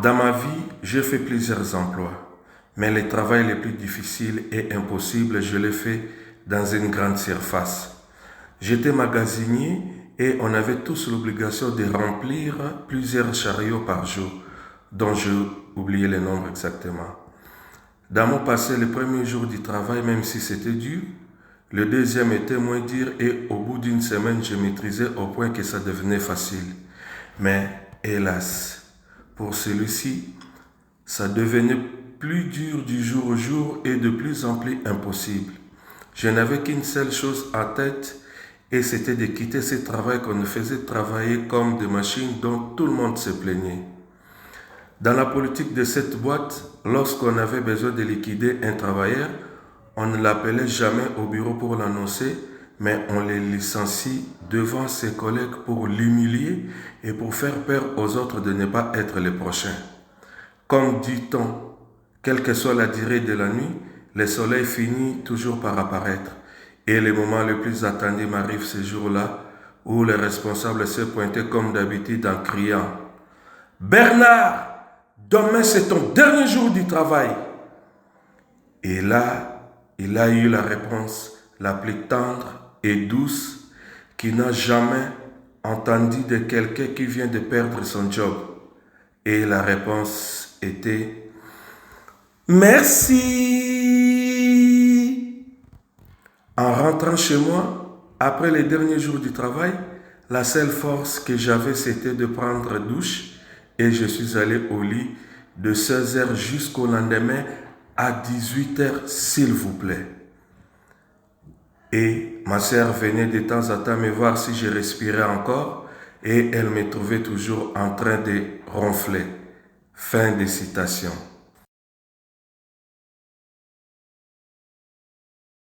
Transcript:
Dans ma vie, j'ai fait plusieurs emplois, mais le travail le plus difficile et impossible, je l'ai fait dans une grande surface. J'étais magasinier et on avait tous l'obligation de remplir plusieurs chariots par jour, dont j'ai oublié le nombre exactement. Dans mon passé, le premier jour du travail, même si c'était dur, le deuxième était moins dur et au bout d'une semaine, je maîtrisais au point que ça devenait facile. Mais hélas, pour celui-ci, ça devenait plus dur du jour au jour et de plus en plus impossible. Je n'avais qu'une seule chose en tête et c'était de quitter ce travail qu'on nous faisait travailler comme des machines dont tout le monde se plaignait. Dans la politique de cette boîte, lorsqu'on avait besoin de liquider un travailleur, on ne l'appelait jamais au bureau pour l'annoncer, mais on le licencie devant ses collègues pour l'humilier et pour faire peur aux autres de ne pas être les prochains. Comme dit-on, quelle que soit la durée de la nuit, le soleil finit toujours par apparaître. Et le moment le plus attendu m'arrive ce jour-là, où le responsable s'est pointé comme d'habitude en criant « Bernard, demain c'est ton dernier jour du travail !» Et là, il a eu la réponse la plus tendre et douce qu'il n'a jamais entendue de quelqu'un qui vient de perdre son job. Et la réponse était « Merci !» En rentrant chez moi, après les derniers jours du travail, la seule force que j'avais, c'était de prendre douche et je suis allé au lit de 16h jusqu'au lendemain à 18h, s'il vous plaît. Et ma sœur venait de temps en temps me voir si je respirais encore et elle me trouvait toujours en train de ronfler. Fin de citation.